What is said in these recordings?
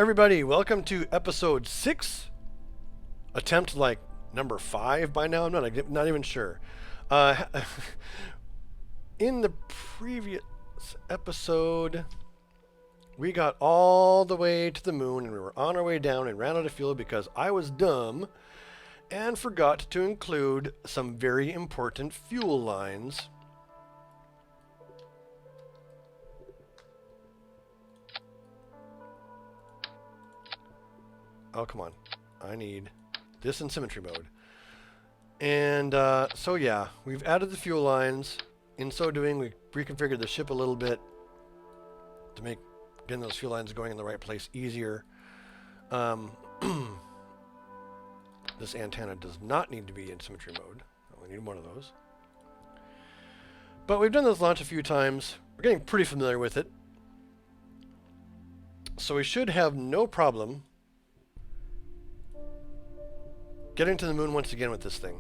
everybody, welcome to episode 6. Attempt like number 5 by now, I'm not even sure. In the previous episode, we got all the way to the moon and we were on our way down and ran out of fuel because I was dumb and forgot to include some very important fuel lines. Oh, come on. I need this in symmetry mode. And so yeah, we've added the fuel lines. In so doing, we reconfigured the ship a little bit to make getting those fuel lines going in the right place easier. This antenna does not need to be in symmetry mode. We need one of those. But we've done this launch a few times. We're getting pretty familiar with it. So we should have no problem getting to the moon once again with this thing.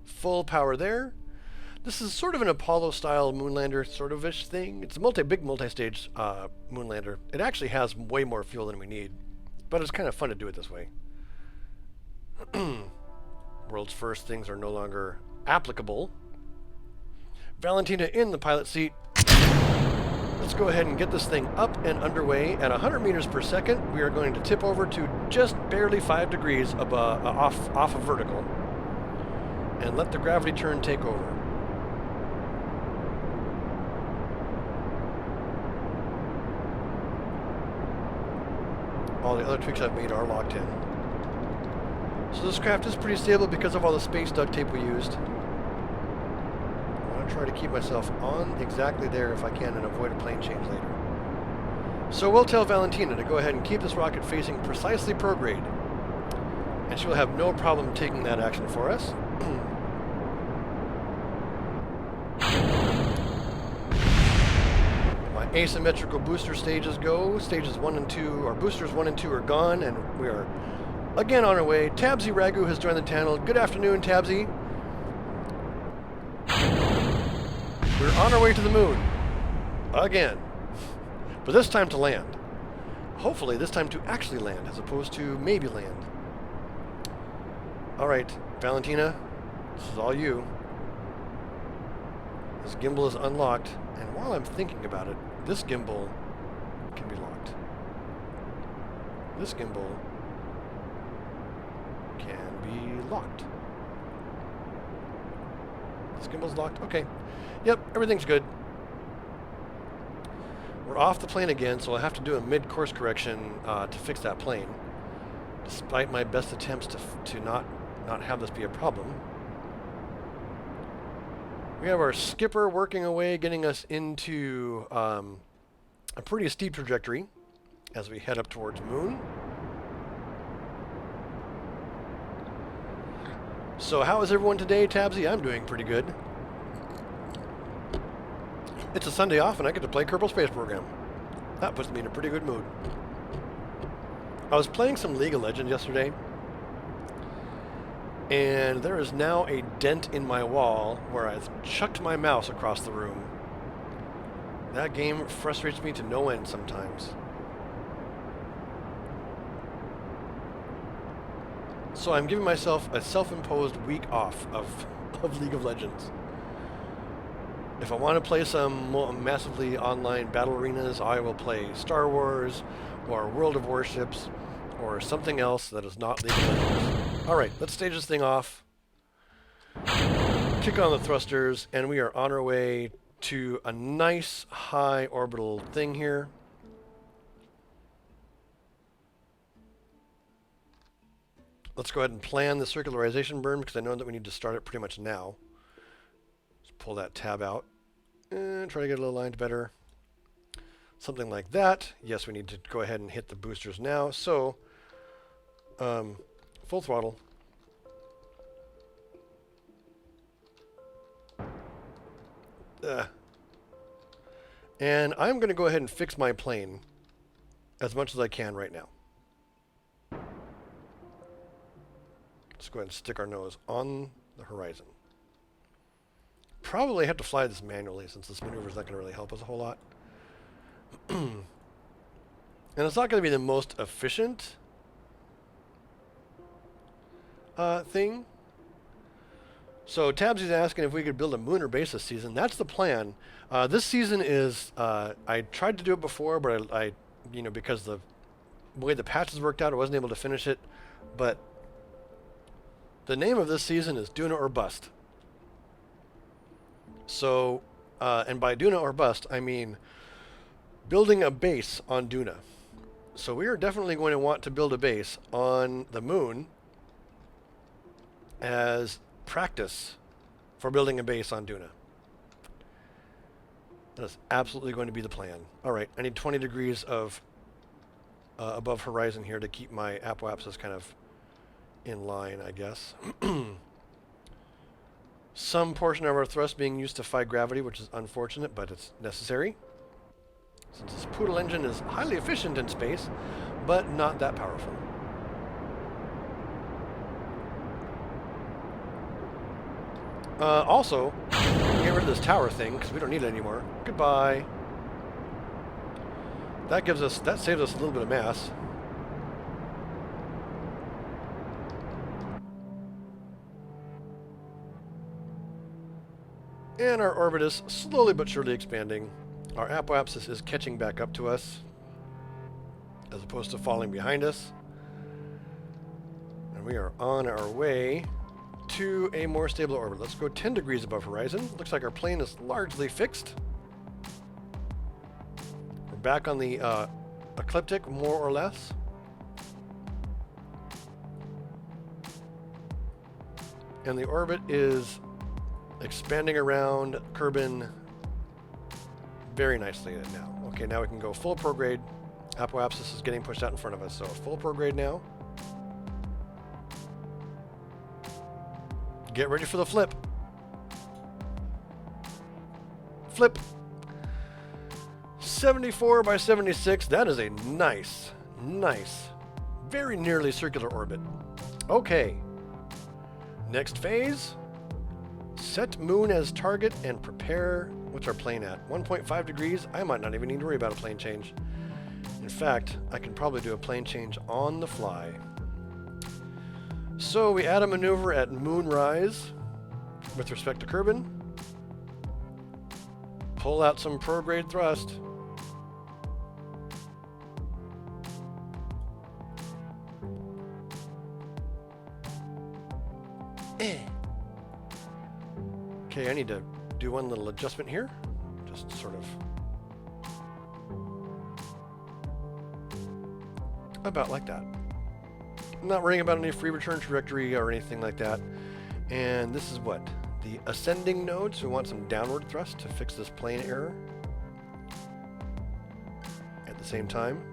Full power there. This is sort of an Apollo-style moonlander sort of-ish thing. It's a big multi-stage moonlander. It actually has way more fuel than we need, but it's kind of fun to do it this way. World's first things are no longer applicable. Valentina in the pilot seat. Let's go ahead and get this thing up and underway. At 100 meters per second, we are going to tip over to just barely 5 degrees off of vertical and let the gravity turn take over. All the other tweaks I've made are locked in. So this craft is pretty stable because of all the space duct tape we used. I want to try to keep myself on exactly there if I can and avoid a plane change later. So we'll tell Valentina to go ahead and keep this rocket facing precisely prograde, and she will have no problem taking that action for us. My asymmetrical booster stages go. Stages 1 and 2, or boosters 1 and 2 are gone, and we are again on our way. Tabsy Ragu has joined the channel. Good afternoon, Tabsy. We're on our way to the moon. Again. But this time to land. Hopefully this time to actually land, as opposed to maybe land. Alright, Valentina, this is all you. This gimbal is unlocked, and while I'm thinking about it, this gimbal can be locked. This gimbal can be locked. This gimbal's locked? Okay. Yep, everything's good. We're off the plane again, so I'll have to do a mid-course correction to fix that plane, despite my best attempts to not have this be a problem. We have our skipper working away, getting us into a pretty steep trajectory as we head up towards moon. So how is everyone today, Tabsy? I'm doing pretty good. It's a Sunday off and I get to play Kerbal Space Program. That puts me in a pretty good mood. I was playing some League of Legends yesterday, and there is now a dent in my wall where I've chucked my mouse across the room. That game frustrates me to no end sometimes. So I'm giving myself a self-imposed week off of League of Legends. If I want to play some massively online battle arenas, I will play Star Wars or World of Warships or something else that is not League of Legends. Alright, let's stage this thing off. Kick on the thrusters, and we are on our way to a nice high orbital thing here. Let's go ahead and plan the circularization burn because I know that we need to start it pretty much now. Pull that tab out and try to get it aligned better. Something like that. Yes, we need to go ahead and hit the boosters now. So, full throttle. And I'm going to go ahead and fix my plane as much as I can right now. Let's go ahead and stick our nose on the horizon. Probably have to fly this manually since this maneuver is not going to really help us a whole lot. And it's not going to be the most efficient thing. So Tabsy's asking if we could build a lunar base this season. That's the plan. This season is, I tried to do it before, but I you know, because the way the patches worked out, I wasn't able to finish it. But the name of this season is Duna or Bust. So, and by Duna or Bust, I mean building a base on Duna. So we are definitely going to want to build a base on the moon as practice for building a base on Duna. That is absolutely going to be the plan. All right, I need 20 degrees of above horizon here to keep my apoapsis kind of in line, I guess. Some portion of our thrust being used to fight gravity, which is unfortunate, but it's necessary. Since this Poodle engine is highly efficient in space, but not that powerful. Also, get rid of this tower thing, because we don't need it anymore. Goodbye. That saves us a little bit of mass. And our orbit is slowly but surely expanding. Our apoapsis is catching back up to us, as opposed to falling behind us. And we are on our way to a more stable orbit. Let's go 10 degrees above horizon. Looks like our plane is largely fixed. We're back on the ecliptic, more or less. And the orbit is expanding around Kerbal very nicely now. Okay, now we can go full prograde. Apoapsis is getting pushed out in front of us, so full prograde now. Get ready for the flip. Flip. 74 by 76. That is a nice, very nearly circular orbit. Okay. Next phase. Set moon as target and prepare. What's our plane at? 1.5 degrees. I might not even need to worry about a plane change. In fact, I can probably do a plane change on the fly. So we add a maneuver at moonrise with respect to Kerbal. Pull out some prograde thrust. Okay, I need to do one little adjustment here. Just sort of about like that. I'm not worrying about any free return trajectory or anything like that. And this is what? The ascending node, so we want some downward thrust to fix this plane error. At the same time.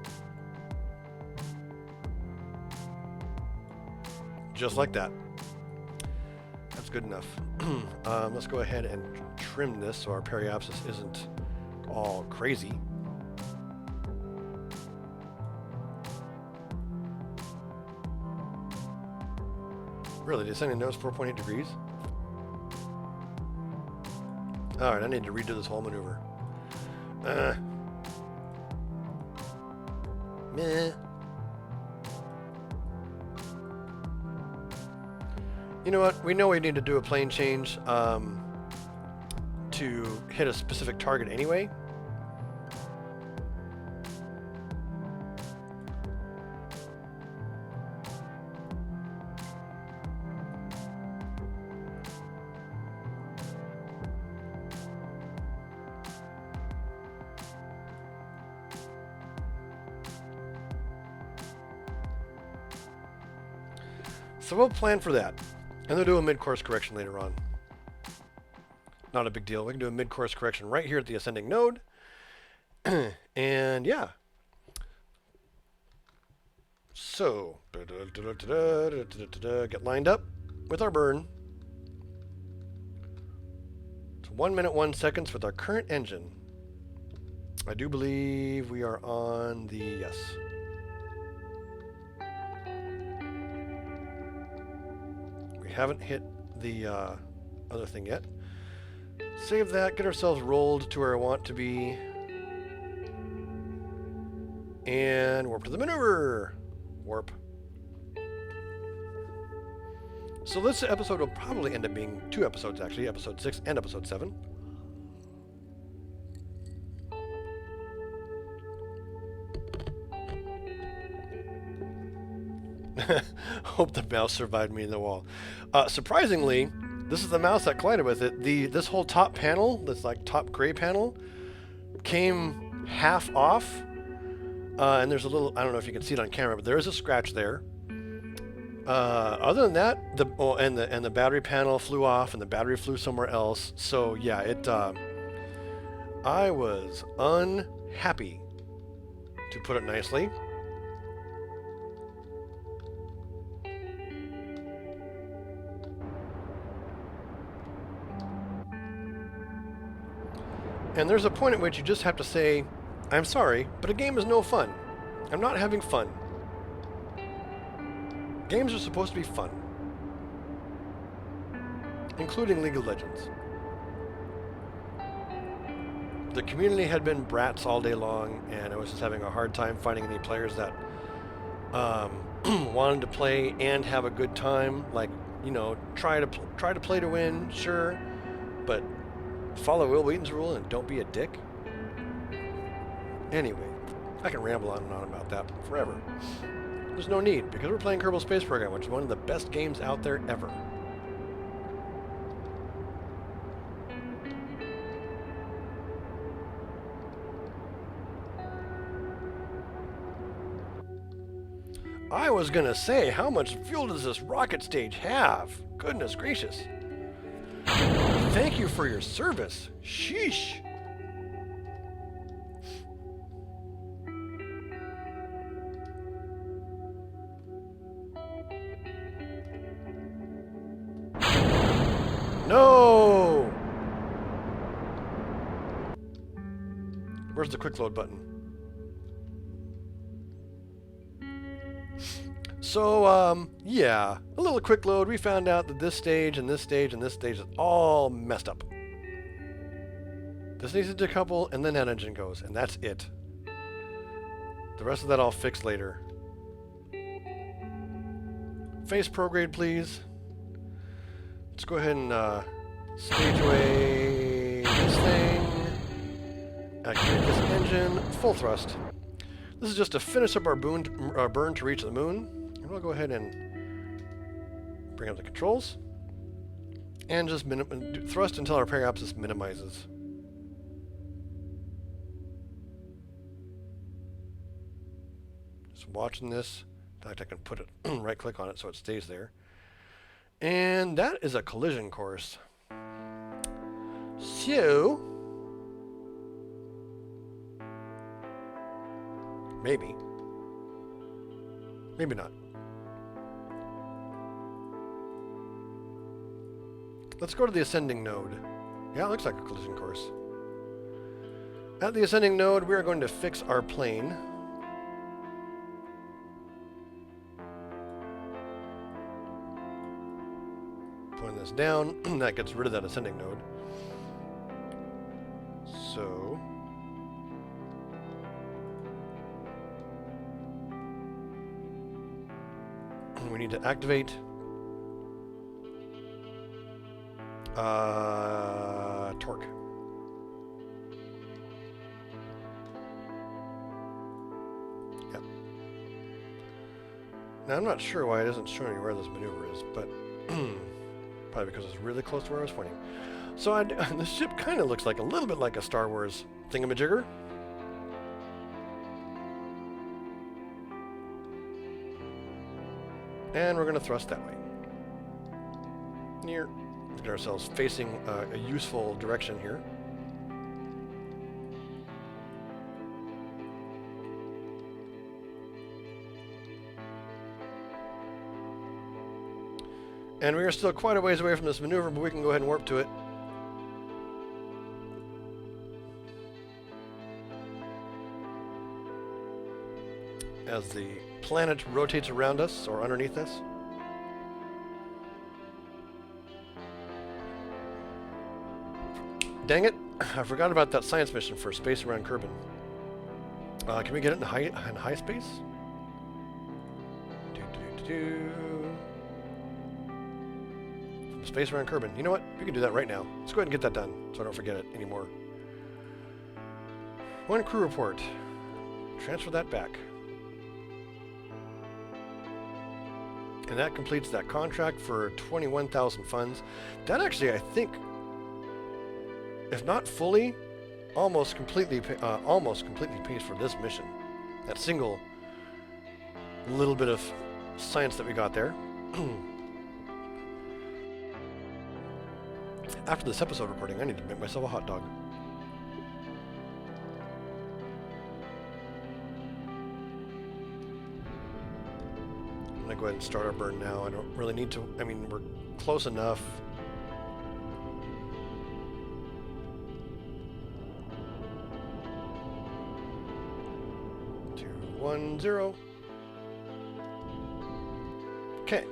Just like that. That's good enough. Let's go ahead and trim this so our periapsis isn't all crazy. Really, the ascending node is 4.8 degrees? Alright, I need to redo this whole maneuver. Meh. You know what? We know we need to do a plane change to hit a specific target anyway. So we'll plan for that. And they'll do a mid-course correction later on. Not a big deal. We can do a mid-course correction right here at the ascending node. And yeah. So, get lined up with our burn. It's 1 minute, 1 seconds with our current engine. I do believe we are on the yes. Haven't hit the other thing yet. Save that, get ourselves rolled to where I want to be. And warp to the maneuver. Warp. So this episode will probably end up being 2 episodes, actually. Episode 6 and episode 7. Hope the mouse survived me in the wall. Surprisingly, this is the mouse that collided with it. This whole top panel, this like top gray panel, came half off. And there's a little, I don't know if you can see it on camera, but there is a scratch there. Other than that, the battery panel flew off, and the battery flew somewhere else. So yeah, I was unhappy, to put it nicely. And there's a point at which you just have to say, I'm sorry, but a game is no fun. I'm not having fun. Games are supposed to be fun. Including League of Legends. The community had been brats all day long, and I was just having a hard time finding any players that wanted to play and have a good time. Like, you know, try to play to win, sure, but follow Will Wheaton's rule and don't be a dick. Anyway, I can ramble on and on about that forever. There's no need, because we're playing Kerbal Space Program, which is one of the best games out there ever. I was gonna say, how much fuel does this rocket stage have? Goodness gracious. Thank you for your service. Sheesh. No! Where's the quick load button? So, yeah, a little quick load. We found out that this stage and this stage and this stage is all messed up. This needs to decouple, and then that engine goes, and that's it. The rest of that I'll fix later. Face prograde, please. Let's go ahead and stage away this thing. Activate this engine. Full thrust. This is just to finish up our burn to reach the moon. And we'll go ahead and bring up the controls. And just thrust until our periapsis minimizes. Just watching this. In fact, I can put it right click on it so it stays there. And that is a collision course. So, maybe. Maybe not. Let's go to the ascending node. Yeah, it looks like a collision course. At the ascending node, we are going to fix our plane. Pulling this down, that gets rid of that ascending node. So, we need to activate torque. Yep. Now I'm not sure why it isn't showing me where this maneuver is, but probably because it's really close to where I was pointing. So the ship kind of looks like a little bit like a Star Wars thingamajigger. And we're going to thrust that way. Near. Get ourselves facing a useful direction here. And we are still quite a ways away from this maneuver, but we can go ahead and warp to it. As the planet rotates around us, or underneath us. Dang it, I forgot about that science mission for space around Kerbal. Can we get it in high space? From space around Kerbal. You know what? We can do that right now. Let's go ahead and get that done so I don't forget it anymore. One crew report. Transfer that back. And that completes that contract for 21,000 funds. That actually, I think, if not fully, almost completely pays for this mission. That single little bit of science that we got there. After this episode recording, I need to make myself a hot dog. I'm gonna go ahead and start our burn now. I don't really need to. I mean, we're close enough. Two, 1, 0. Okay.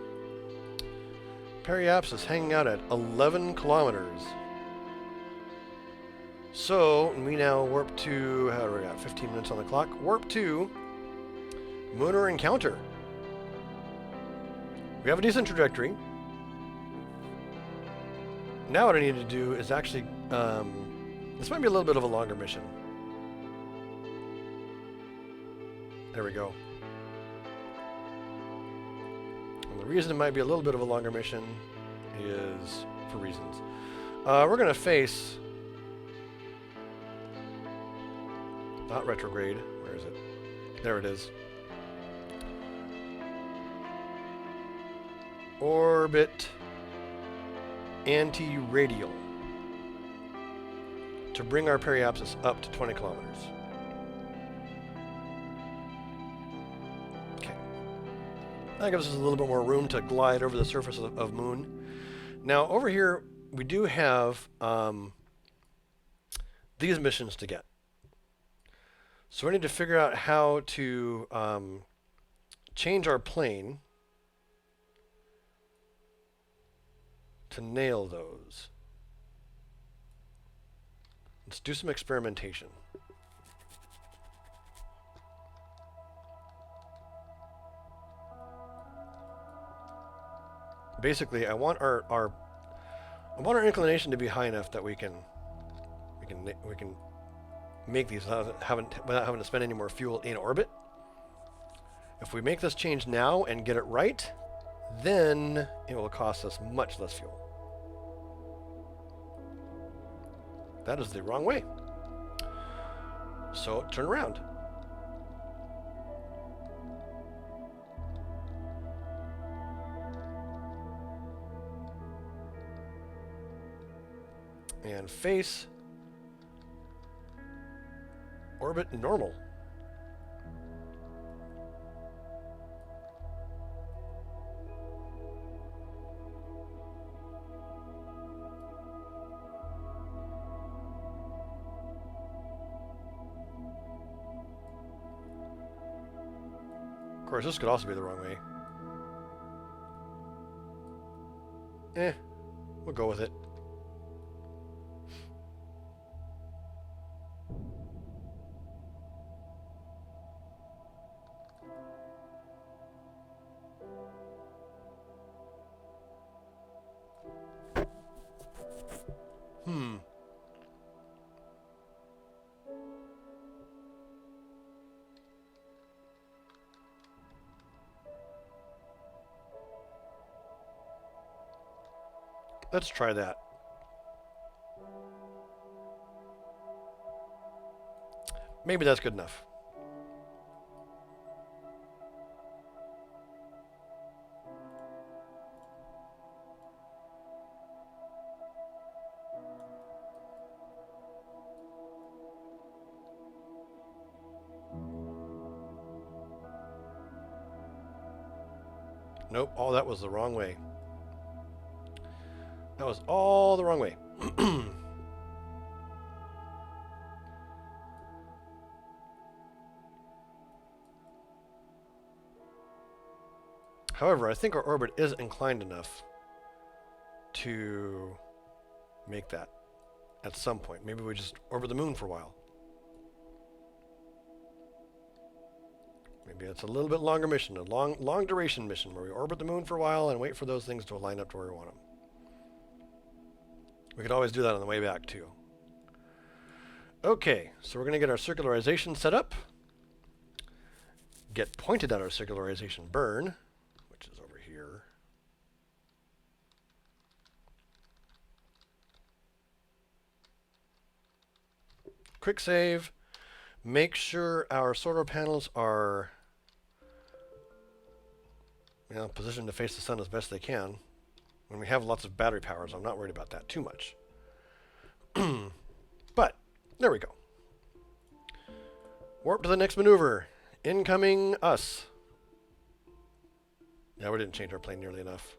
Periaps is hanging out at 11 kilometers. So, we now warp to, how do we got? 15 minutes on the clock. Warp to Lunar Encounter. We have a decent trajectory. Now what I need to do is actually, this might be a little bit of a longer mission. There we go. And the reason it might be a little bit of a longer mission is for reasons. We're going to face, not retrograde, where is it? There it is. Orbit anti-radial to bring our periapsis up to 20 kilometers. Okay. That gives us a little bit more room to glide over the surface of Moon. Now, over here, we do have these missions to get. So we need to figure out how to change our plane to nail those. Let's do some experimentation. Basically, I want our inclination to be high enough that we can make these without having to spend any more fuel in orbit. If we make this change now and get it right, then it will cost us much less fuel. That is the wrong way. So turn around. And face orbit normal. Of course, this could also be the wrong way. We'll go with it. Let's try that. Maybe that's good enough. Nope, all that was the wrong way. That was all the wrong way. However, I think our orbit is inclined enough to make that at some point. Maybe we just orbit the moon for a while. Maybe it's a little bit longer mission, a long duration mission where we orbit the moon for a while and wait for those things to line up to where we want them. We could always do that on the way back too. Okay, so we're going to get our circularization set up. Get pointed at our circularization burn, which is over here. Quick save. Make sure our solar panels are positioned to face the sun as best they can. When we have lots of battery power, so I'm not worried about that too much. But, there we go. Warp to the next maneuver. Incoming us. Yeah, we didn't change our plane nearly enough.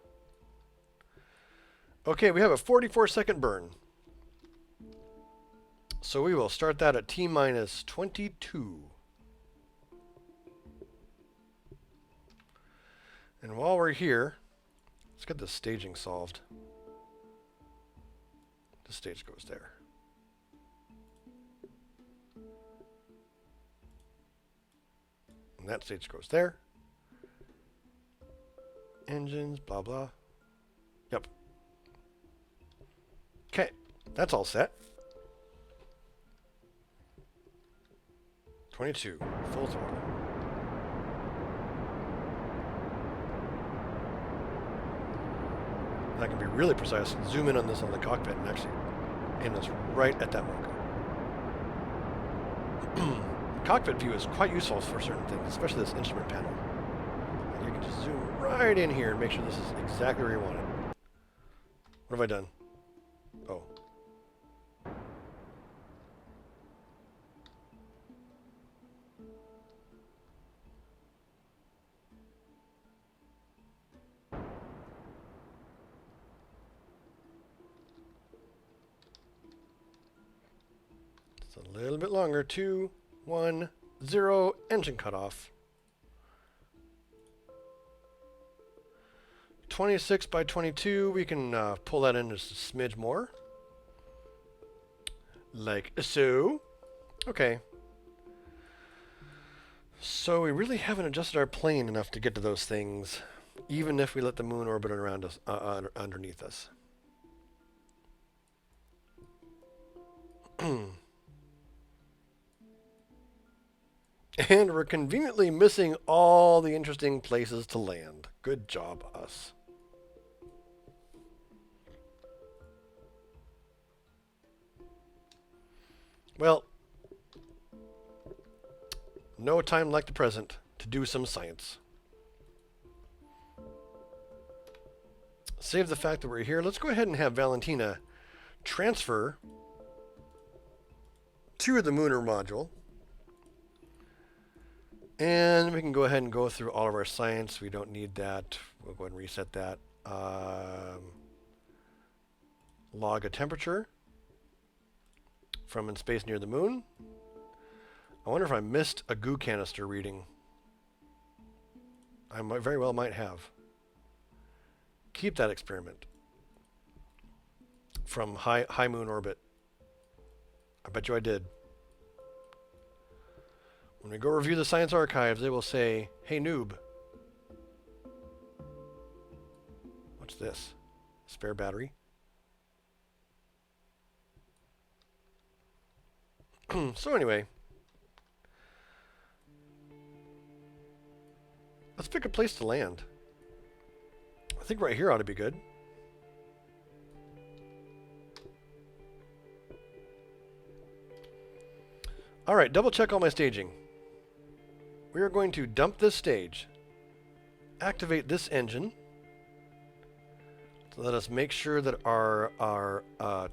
Okay, we have a 44-second burn. So we will start that at T-minus 22. And while we're here, let's get this staging solved. The stage goes there. And that stage goes there. Engines, blah, blah. Yep. Okay, that's all set. 22, full throttle. I can be really precise, zoom in on this on the cockpit and actually aim this right at that marker. Cockpit view is quite useful for certain things, especially this instrument panel. You can just zoom right in here and make sure this is exactly where you want it. What have I done? Oh. It's a little bit longer. 2, 1, 0, engine cutoff. 26 by 22, we can pull that in just a smidge more. Like so. Okay. So we really haven't adjusted our plane enough to get to those things, even if we let the moon orbit around us, underneath us. And we're conveniently missing all the interesting places to land. Good job, us. Well, no time like the present to do some science. Save the fact that we're here. Let's go ahead and have Valentina transfer to the Lunar module. And we can go ahead and go through all of our science. We don't need that. We'll go ahead and reset that. Log a temperature from in space near the moon. I wonder if I missed a goo canister reading. I very well might have. Keep that experiment from high moon orbit. I bet you I did. When we go review the science archives, they will say, "Hey noob." What's this? Spare battery? So anyway, let's pick a place to land. I think right here ought to be good. All right, double check all my staging. We are going to dump this stage, activate this engine. So let us make sure that our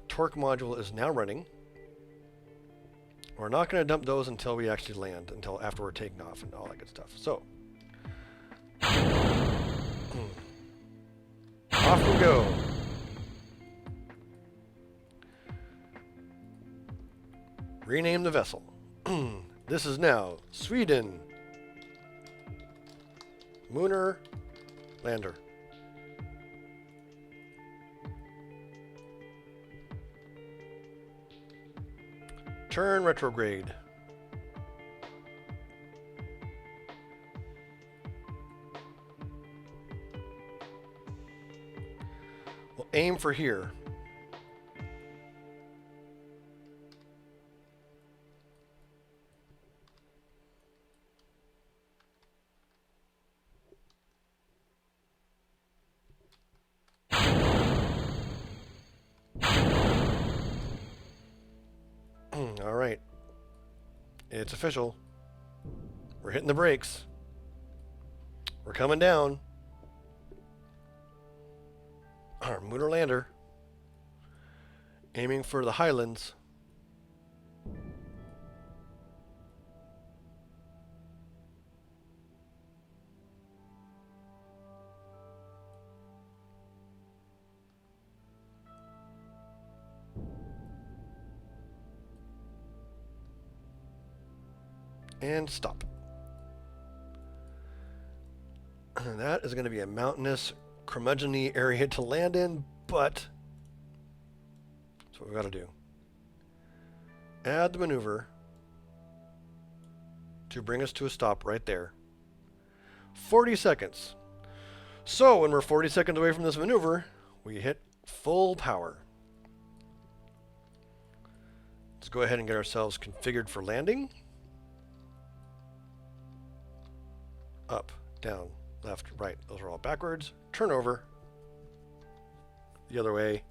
torque module is now running. We're not going to dump those until we actually land, until after we're taking off and all that good stuff. So, off we go. Rename the vessel. This is now Sweden. Lunar Lander. Turn retrograde. We'll aim for here. All right. It's official. We're hitting the brakes. We're coming down. Our lunar lander. Aiming for the highlands. And stop. And that is going to be a mountainous, curmudgeon-y area to land in, but that's what we've got to do. Add the maneuver to bring us to a stop right there. 40 seconds. So when we're 40 seconds away from this maneuver, we hit full power. Let's go ahead and get ourselves configured for landing. Up, down, left, right. Those are all backwards. Turn over. The other way.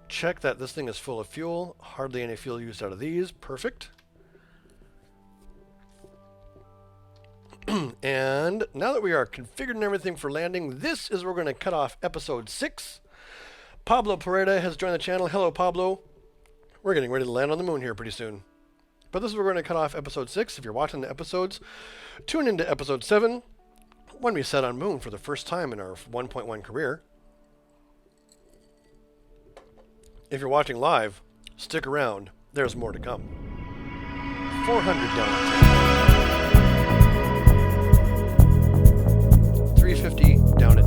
Check that this thing is full of fuel. Hardly any fuel used out of these. Perfect. And now that we are configured and everything for landing, this is where we're going to cut off episode 6. Pablo Pereda has joined the channel. Hello, Pablo. We're getting ready to land on the moon here pretty soon. But this is where we're going to cut off episode 6. If you're watching the episodes, tune into episode 7 when we set on moon for the first time in our 1.1 career. If you're watching live, stick around. There's more to come. 400 down at 10. 350 down at